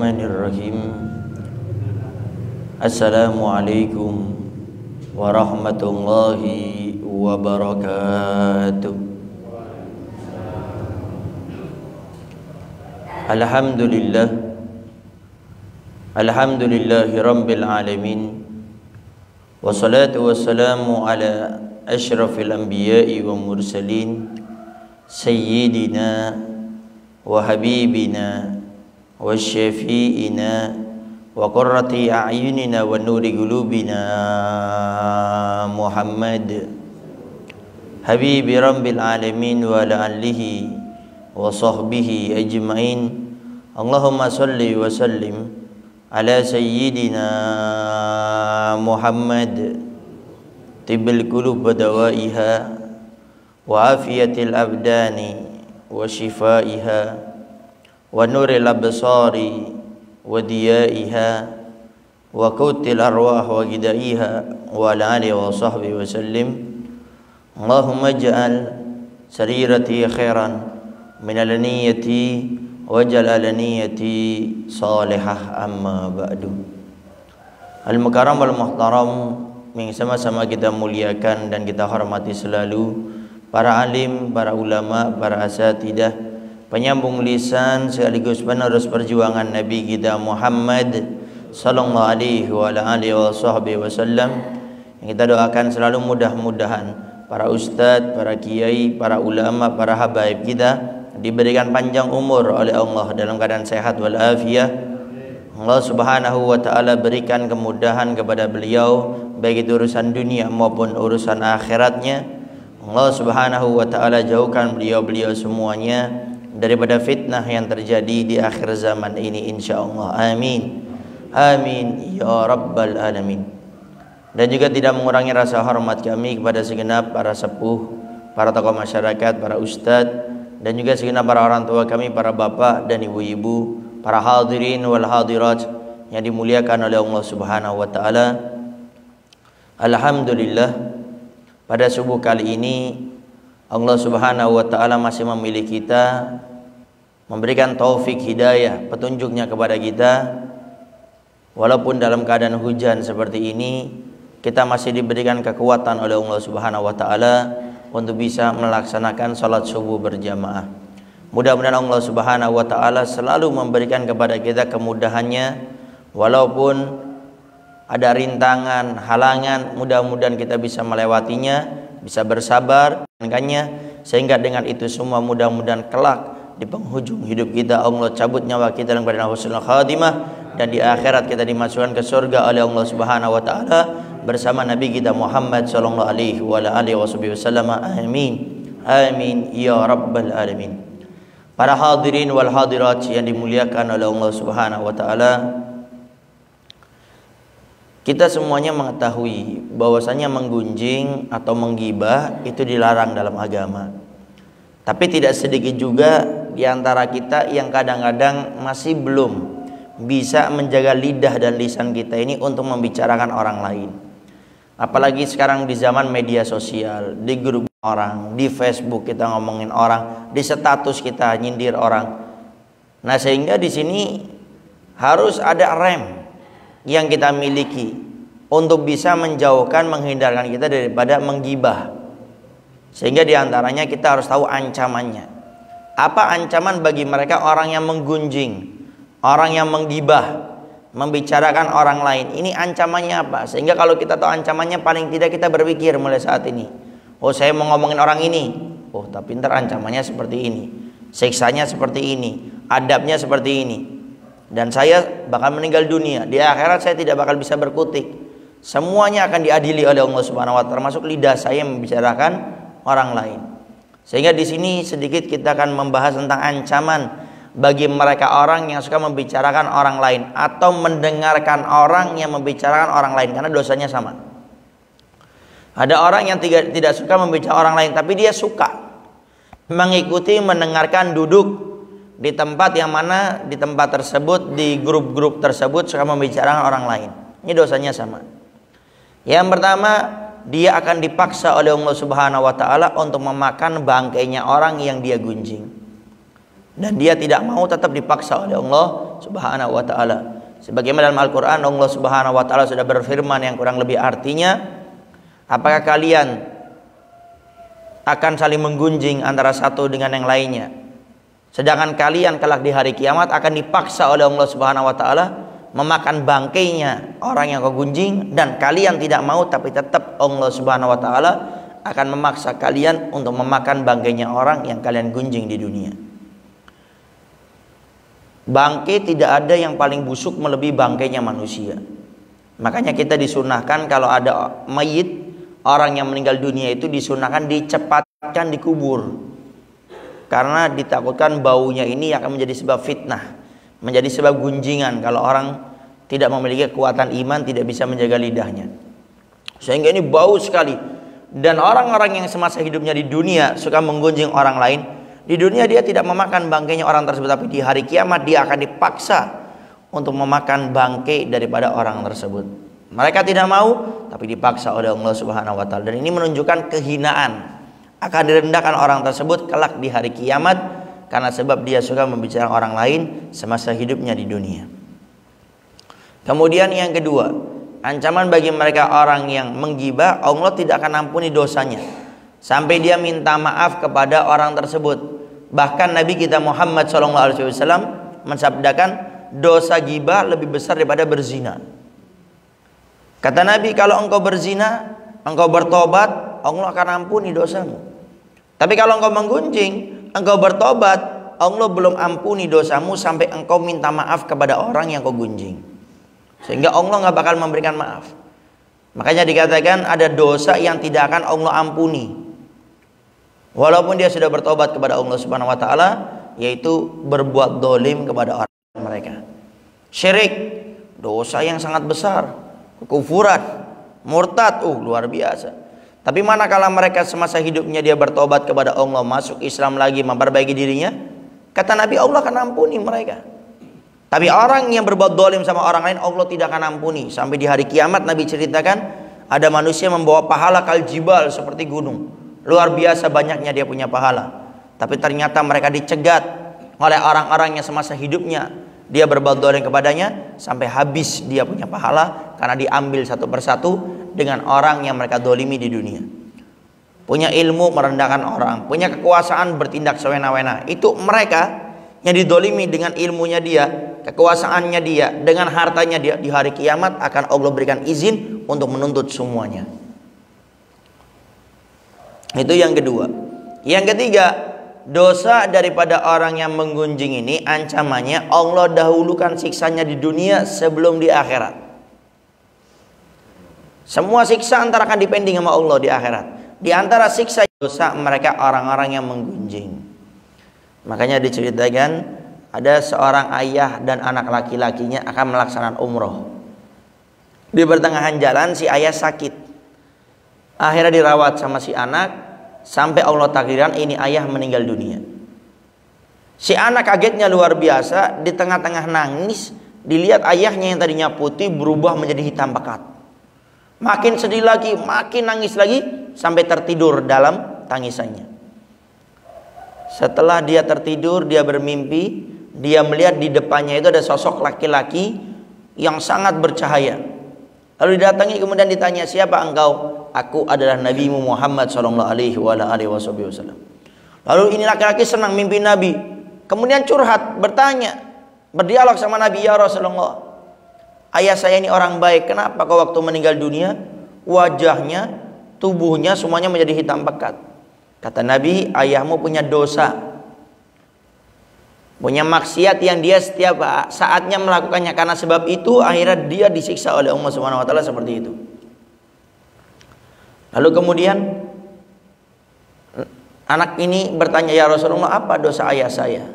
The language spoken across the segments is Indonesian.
Bismillahirrahmanirrahim. Assalamualaikum warahmatullahi wabarakatuh. Alhamdulillahi rabbil alamin. Wassalatu wassalamu ala asyrafil anbiya'i wa mursalin sayyidina wa habibina wa syafi'ina wa qurrati a'yunina wa nuri qulubina Muhammad habibi rabbil alamin wa ala alihi wa sahbihi ajma'in. Allahumma salli wa sallim ala sayyidina Muhammad tibbil qulub wa dawaiha wa afiyatil abdani wa shifaiha wa nuril absari wa diyaiha wa qutil arwah wa gidaiha wa ala alihi wa sahbihi wa sallim. Allahumma ij'al sarirati khairan min al-niyyati waj'al al-niyyati salihah, amma ba'du. Al-mukarram wal muhtaram, yang sama-sama kita muliakan dan kita hormati selalu para alim, para ulama, para asatidah, penyambung lisan sekaligus penerus perjuangan Nabi kita Muhammad sallallahu alaihi wa alihi wasallam, yang kita doakan selalu mudah-mudahan para ustadz, para kiai, para ulama, para habaib kita diberikan panjang umur oleh Allah dalam keadaan sehat walafiat. Allah Subhanahu wa taala berikan kemudahan kepada beliau baik itu urusan dunia maupun urusan akhiratnya. Allah Subhanahu wa taala jauhkan beliau-beliau semuanya daripada fitnah yang terjadi di akhir zaman ini, insyaallah. Amin. Amin ya rabbal alamin. Dan juga tidak mengurangi rasa hormat kami kepada segenap para sepuh, para tokoh masyarakat, para ustadz, dan juga segenap para orang tua kami, para bapak dan ibu-ibu, para hadirin wal hadirat yang dimuliakan oleh Allah Subhanahu wa taala. Alhamdulillah, pada subuh kali ini Allah Subhanahu wa taala masih memilih kita, memberikan taufik hidayah, petunjuknya kepada kita. Walaupun dalam keadaan hujan seperti ini, kita masih diberikan kekuatan oleh Allah Subhanahu wa taala untuk bisa melaksanakan salat subuh berjamaah. Mudah-mudahan Allah Subhanahu wa taala selalu memberikan kepada kita kemudahannya, walaupun ada rintangan, halangan, mudah-mudahan kita bisa melewatinya, bisa bersabar dengannya, sehingga dengan itu semua mudah-mudahan kelak di penghujung hidup kita Allah cabut nyawa kita dalam keadaan husnul khatimah, dan di akhirat kita dimasukkan ke surga oleh Allah Subhanahu wa taala bersama Nabi kita Muhammad sallallahu alaihi wa alihi wasallam. Amin. Amin ya rabbal alamin. Para hadirin wal hadirat yang dimuliakan oleh Allah Subhanahu wa taala, kita semuanya mengetahui bahwasanya menggunjing atau menggibah itu dilarang dalam agama. Tapi tidak sedikit juga di antara kita yang kadang-kadang masih belum bisa menjaga lidah dan lisan kita ini untuk membicarakan orang lain. Apalagi sekarang di zaman media sosial, di grup orang, di Facebook kita ngomongin orang, di status kita nyindir orang. Nah, sehingga di sini harus ada rem yang kita miliki untuk bisa menjauhkan, menghindarkan kita daripada menggibah. Sehingga diantaranya kita harus tahu ancamannya. Apa ancaman bagi mereka orang yang menggunjing, orang yang menggibah, membicarakan orang lain? Ini ancamannya apa? Sehingga kalau kita tahu ancamannya, paling tidak kita berpikir mulai saat ini, oh saya mau ngomongin orang ini, oh tapi ntar ancamannya seperti ini, siksanya seperti ini, adabnya seperti ini, dan saya bakal meninggal dunia. Di akhirat saya tidak bakal bisa berkutik. Semuanya akan diadili oleh Allah Subhanahu wa taala, termasuk lidah saya yang membicarakan orang lain. Sehingga di sini sedikit kita akan membahas tentang ancaman bagi mereka orang yang suka membicarakan orang lain atau mendengarkan orang yang membicarakan orang lain, karena dosanya sama. Ada orang yang tidak suka membicarakan orang lain, tapi dia suka mengikuti, mendengarkan, duduk di tempat yang mana di tempat tersebut, di grup-grup tersebut suka membicarakan orang lain. Ini dosanya sama. Yang pertama, dia akan dipaksa oleh Allah Subhanahu wa taala untuk memakan bangkainya orang yang dia gunjing. dan dia tidak mau, tetap dipaksa oleh Allah Subhanahu wa taala. Sebagaimana dalam Al-Qur'an Allah Subhanahu wa taala sudah berfirman yang kurang lebih artinya, apakah kalian akan saling menggunjing antara satu dengan yang lainnya, sedangkan kalian kelak di hari kiamat akan dipaksa oleh Allah Subhanahu wa taala memakan bangkainya orang yang kau gunjing, dan kalian tidak mau, tapi tetap Allah Subhanahu wa taala akan memaksa kalian untuk memakan bangkainya orang yang kalian gunjing di dunia. Bangkai tidak ada yang paling busuk melebihi bangkainya manusia. Makanya kita disunahkan kalau ada mayit, orang yang meninggal dunia itu disunahkan dicepatkan dikubur, karena ditakutkan baunya ini akan menjadi sebab fitnah, menjadi sebab gunjingan kalau orang tidak memiliki kekuatan iman, tidak bisa menjaga lidahnya, sehingga ini bau sekali. Dan orang-orang yang semasa hidupnya di dunia suka menggunjing orang lain, di dunia dia tidak memakan bangkainya orang tersebut, tapi di hari kiamat dia akan dipaksa untuk memakan bangkai daripada orang tersebut. Mereka tidak mau, tapi dipaksa oleh Allah Subhanahu wa taala. Dan ini menunjukkan kehinaan, akan direndahkan orang tersebut kelak di hari kiamat karena sebab dia suka membicarakan orang lain semasa hidupnya di dunia. Kemudian yang kedua, ancaman bagi mereka orang yang menggibah, Allah tidak akan ampuni dosanya sampai dia minta maaf kepada orang tersebut. Bahkan Nabi kita Muhammad SAW mensabdakan, dosa gibah lebih besar daripada berzina. Kata Nabi, kalau engkau berzina, engkau bertobat, Allah akan ampuni dosamu. Tapi kalau engkau menggunjing, engkau bertobat, Allah belum ampuni dosamu sampai engkau minta maaf kepada orang yang kau gunjing, sehingga Allah nggak bakal memberikan maaf. Makanya dikatakan ada dosa yang tidak akan Allah ampuni walaupun dia sudah bertobat kepada Allah Subhanahu wa taala, yaitu berbuat dolim kepada orang mereka. Syirik, dosa yang sangat besar. Kekufuran, murtad, luar biasa. Tapi manakala mereka semasa hidupnya dia bertobat kepada Allah, masuk Islam lagi, memperbaiki dirinya, kata Nabi, Allah akan ampuni mereka. Tapi orang yang berbuat dolim sama orang lain, Allah tidak akan ampuni. Sampai di hari kiamat Nabi ceritakan, ada manusia membawa pahala kaljibal seperti gunung. Luar biasa banyaknya dia punya pahala. Tapi ternyata mereka dicegat oleh orang-orang yang semasa hidupnya dia berbuat dolim kepadanya, sampai habis dia punya pahala karena diambil satu persatu dengan orang yang mereka dolimi di dunia. Punya ilmu merendahkan orang, punya kekuasaan bertindak sewena-wena. Itu mereka yang didolimi dengan ilmunya dia, kekuasaannya dia, dengan hartanya dia. Di hari kiamat akan Allah berikan izin untuk menuntut semuanya. Itu yang kedua. Yang ketiga, dosa daripada orang yang menggunjing ini ancamannya Allah dahulukan siksanya di dunia sebelum di akhirat. Semua siksa antara akan dipending sama Allah di akhirat. Di antara siksa dosa mereka orang-orang yang menggunjing. Makanya diceritakan ada seorang ayah dan anak laki-lakinya akan melaksanakan umroh. Di pertengahan jalan si ayah sakit. Akhirnya dirawat sama si anak sampai Allah takdirkan ini ayah meninggal dunia. Si anak kagetnya luar biasa, di tengah-tengah nangis dilihat ayahnya yang tadinya putih berubah menjadi hitam pekat. Makin sedih lagi, makin nangis lagi sampai tertidur dalam tangisannya. Setelah dia tertidur, dia bermimpi, dia melihat di depannya itu ada sosok laki-laki yang sangat bercahaya. Lalu didatangi, kemudian ditanya, siapa engkau? Aku adalah Nabimu Muhammad sallallahu alaihi wasallam. Lalu ini laki-laki senang mimpi Nabi. Kemudian curhat, bertanya, berdialog sama Nabi, ya Rasulullah, ayah saya ini orang baik, kenapa kau waktu meninggal dunia wajahnya, tubuhnya semuanya menjadi hitam pekat? Kata Nabi, ayahmu punya dosa, punya maksiat yang dia setiap saatnya melakukannya, karena sebab itu akhirnya dia disiksa oleh Allah Subhanahu wa taala seperti itu. Lalu kemudian anak ini bertanya, ya Rasulullah, apa dosa ayah saya?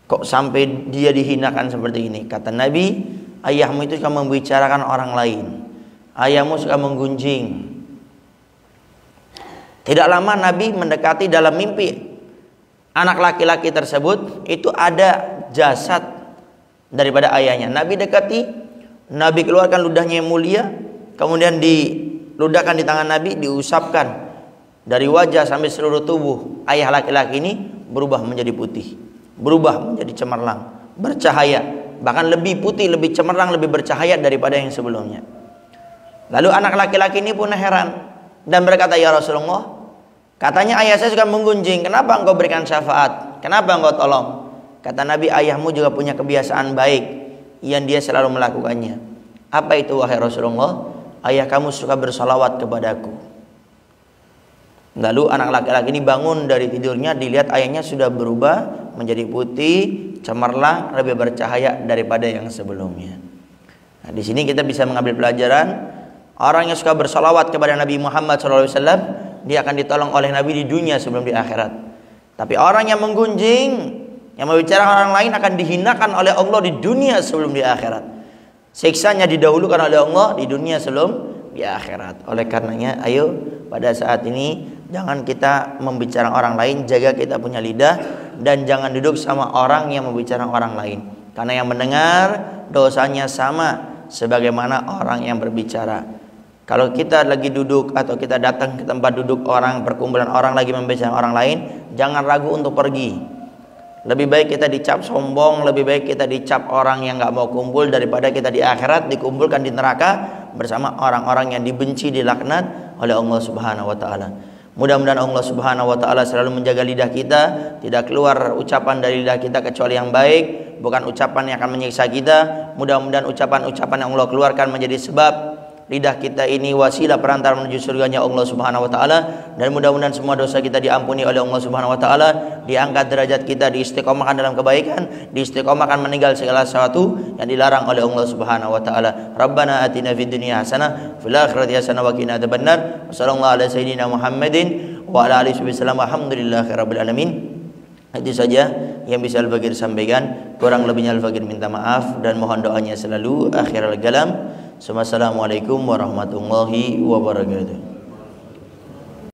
Kok sampai dia dihinakan seperti ini? Kata Nabi, ayahmu itu suka membicarakan orang lain. Ayahmu suka menggunjing. Tidak lama Nabi mendekati dalam mimpi anak laki-laki tersebut, itu ada jasad daripada ayahnya. Nabi dekati, Nabi keluarkan ludahnya yang mulia, kemudian diludahkan di tangan Nabi, diusapkan dari wajah sampai seluruh tubuh ayah laki-laki ini berubah menjadi putih. berubah menjadi cemerlang, bercahaya, bahkan lebih putih, lebih cemerlang, lebih bercahaya daripada yang sebelumnya. Lalu anak laki-laki ini pun heran dan berkata, ya Rasulullah, katanya ayah saya suka menggunjing, kenapa engkau berikan syafaat, kenapa engkau tolong? Kata Nabi, ayahmu juga punya kebiasaan baik yang dia selalu melakukannya. Apa itu wahai Rasulullah? Ayah kamu suka bersalawat kepadaku. Lalu anak laki-laki ini bangun dari tidurnya, dilihat ayahnya sudah berubah menjadi putih, cemerlang, lebih bercahaya daripada yang sebelumnya. Nah, di sini kita bisa mengambil pelajaran, orang yang suka bersalawat kepada Nabi Muhammad SAW, dia akan ditolong oleh Nabi di dunia sebelum di akhirat. Tapi orang yang menggunjing, yang membicarakan orang lain, akan dihinakan oleh Allah di dunia sebelum di akhirat. Siksanya didahulukan oleh Allah di dunia sebelum di akhirat. Oleh karenanya, ayo pada saat ini jangan kita membicarakan orang lain, jaga kita punya lidah, dan jangan duduk sama orang yang membicarakan orang lain. Karena yang mendengar dosanya sama sebagaimana orang yang berbicara. Kalau kita lagi duduk atau kita datang ke tempat duduk orang, perkumpulan orang lagi membicarakan orang lain, jangan ragu untuk pergi. Lebih baik kita dicap sombong, lebih baik kita dicap orang yang nggak mau kumpul, daripada kita di akhirat dikumpulkan di neraka bersama orang-orang yang dibenci, dilaknat oleh Allah Subhanahu wa taala. Mudah-mudahan Allah Subhanahu wa taala selalu menjaga lidah kita, tidak keluar ucapan dari lidah kita kecuali yang baik, bukan ucapan yang akan menyiksa kita. Mudah-mudahan ucapan-ucapan yang Allah keluarkan menjadi sebab lidah kita ini wasilah perantara menuju surganya Allah Subhanahu wa taala, dan mudah-mudahan semua dosa kita diampuni oleh Allah Subhanahu wa taala, diangkat derajat kita, diistiqomahkan dalam kebaikan, diistiqomahkan meninggal segala sesuatu yang dilarang oleh Allah Subhanahu wa taala. Rabbana atina fid dunya hasanah fil akhirati hasanah wa qina adzabannar. Wassallallahu ala sayyidina Muhammadin wa ala alihi wasallam. Alhamdulillahirabbil alamin. Itu saja yang bisa Al-Fakir sampaikan, kurang lebihnya Al-Fakir minta maaf dan mohon doanya selalu. Akhirul kalam. Assalamualaikum warahmatullahi wabarakatuh.